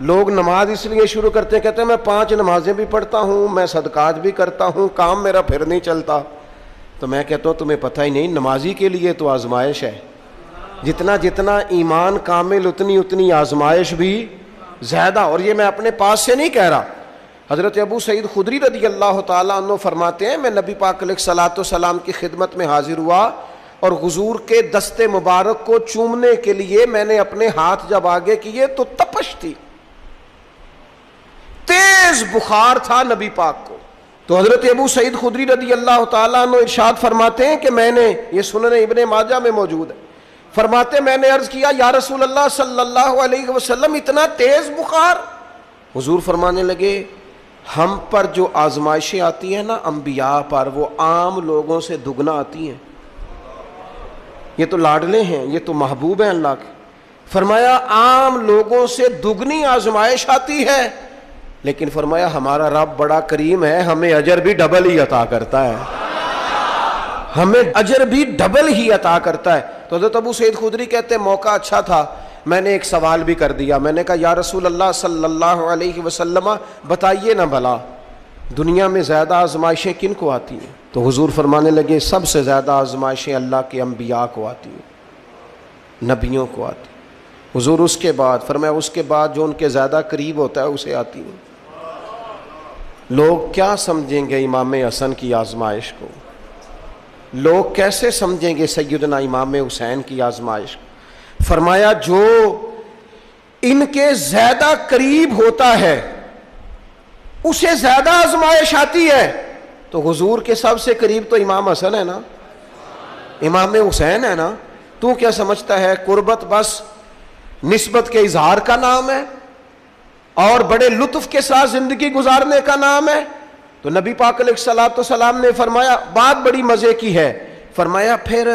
لوگ نماز اس لیے شروع کرتے ہیں، کہتے ہیں میں 5 نمازیں بھی پڑھتا ہوں، میں صدقات بھی کرتا ہوں، کام میرا پھر نہیں چلتا. تو میں کہتا ہوں تمہیں پتہ ہی نہیں، نمازی کے لیے تو آزمائش ہے. جتنا جتنا ایمان کامل اتنی آزمائش بھی زیادہ. اور یہ میں اپنے پاس سے نہیں کہہ رہا، حضرت ابو سعید خدری رضی اللہ تعالیٰ عنہ فرماتے ہیں میں نبی پاک علیہ الصلوۃ والسلام کی خدمت میں حاضر ہوا اور حضور کے دست مبارک کو چومنے کے لیے میں نے اپنے ہاتھ جب آگے کیے تو تپش تھی، تیز بخار تھا نبی پاک کو. تو حضرت ابو سعید خدری رضی اللہ تعالیٰ عنہ ارشاد فرماتے ہیں کہ میں نے، یہ سنن ابن ماجہ میں موجود ہے، فرماتے میں نے عرض کیا یا رسول اللہ صلی اللہ علیہ وسلم اتنا تیز بخار؟ حضور فرمانے لگے ہم پر جو آزمائشیں آتی ہیں نا انبیاء پر، وہ عام لوگوں سے دگنا آتی ہیں. یہ تو لاڈلے ہیں، یہ تو محبوب ہیں اللہ کے. فرمایا عام لوگوں سے دگنی آزمائش آتی ہے، لیکن فرمایا ہمارا رب بڑا کریم ہے، ہمیں اجر بھی ڈبل ہی عطا کرتا ہے، ہمیں اجر بھی ڈبل ہی عطا کرتا ہے. تو حضرت ابو سعید خدری کہتے ہیں موقع اچھا تھا، میں نے ایک سوال بھی کر دیا. میں نے کہا یا رسول اللہ صلی اللہ علیہ وسلم بتائیے نا بھلا دنیا میں زیادہ آزمائشیں کن کو آتی ہیں؟ تو حضور فرمانے لگے سب سے زیادہ آزمائشیں اللہ کے انبیاء کو آتی ہیں، نبیوں کو آتی ہیں. حضور اس کے بعد فرمایا اس کے بعد جو ان کے زیادہ قریب ہوتا ہے اسے آتی ہیں. لوگ کیا سمجھیں گے امام حسن کی آزمائش کو؟ لوگ کیسے سمجھیں گے سیدنا امام حسین کی آزمائش کو؟ فرمایا جو ان کے زیادہ قریب ہوتا ہے اسے زیادہ آزمائش آتی ہے. تو حضور کے سب سے قریب تو امام حسن ہے نا، امام حسین ہے نا. تو کیا سمجھتا ہے قربت بس نسبت کے اظہار کا نام ہے اور بڑے لطف کے ساتھ زندگی گزارنے کا نام ہے؟ تو نبی پاک علیہ الصلوۃ والسلام نے فرمایا بات بڑی مزے کی ہے، فرمایا پھر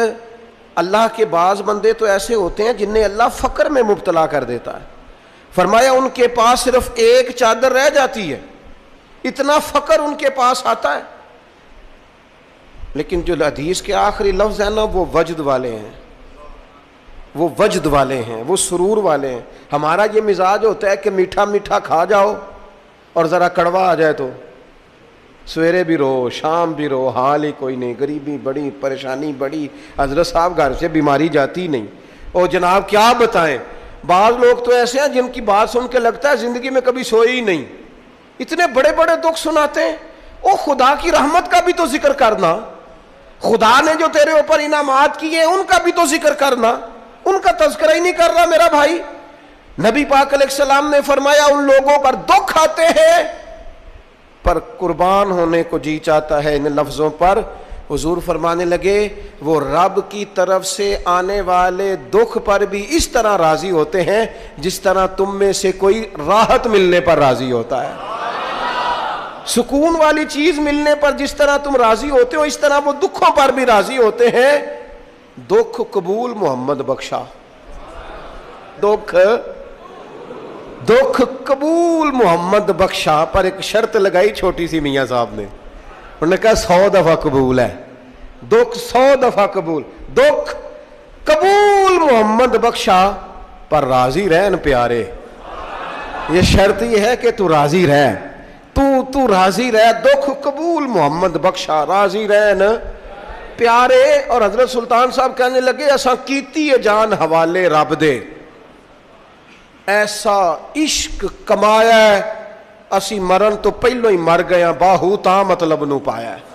اللہ کے بعض بندے تو ایسے ہوتے ہیں جنہیں اللہ فقر میں مبتلا کر دیتا ہے. فرمایا ان کے پاس صرف ایک چادر رہ جاتی ہے، اتنا فقر ان کے پاس آتا ہے. لیکن جو حدیث کے آخری لفظ ہیں نا وہ وجد والے ہیں، وہ وجد والے ہیں، وہ سرور والے ہیں. ہمارا یہ مزاج ہوتا ہے کہ میٹھا میٹھا کھا جاؤ اور ذرا کڑوا آ جائے تو سویرے بھی رو شام بھی رو، حال ہی کوئی نہیں، غریبی بڑی، پریشانی بڑی، حضرت صاحب گھر سے بیماری جاتی نہیں. اور جناب کیا بتائیں، بعض لوگ تو ایسے ہیں جن کی بات سن کے لگتا ہے زندگی میں کبھی سوئے ہی نہیں، اتنے بڑے بڑے دکھ سناتے ہیں. او خدا کی رحمت کا بھی تو ذکر کرنا، خدا نے جو تیرے اوپر انعامات کیے ان کا بھی تو ذکر کرنا، ان کا تذکرہ ہی نہیں کر رہا میرا بھائی. نبی پاک علیہ السلام نے فرمایا ان لوگوں پر دکھ آتے ہیں پر قربان ہونے کو جی چاہتا ہے ان لفظوں پر. حضور فرمانے لگے وہ رب کی طرف سے آنے والے دکھ پر بھی اس طرح راضی ہوتے ہیں جس طرح تم میں سے کوئی راحت ملنے پر راضی ہوتا ہے. سکون والی چیز ملنے پر جس طرح تم راضی ہوتے ہو اس طرح وہ دکھوں پر بھی راضی ہوتے ہیں. دکھ قبول محمد بخشا، دکھ قبول محمد بخشا. پر ایک شرط لگائی چھوٹی سی میاں صاحب نے، انہوں نے کہا 100 دفعہ قبول ہے، دکھ 100 دفعہ قبول. دکھ قبول محمد بخشا پر راضی رہن پیارے. یہ شرط یہ ہے کہ تو راضی رہ، تو راضی رہ. دکھ قبول محمد بخشا، راضی رہن پیارے. اور حضرت سلطان صاحب کہنے لگے اساں کیتی ہے جان حوالے رب دے، ایسا عشق کمایا ہے اسی مرن تو پہلو ہی مر گیا، باہو تا مطلب نو پایا ہے.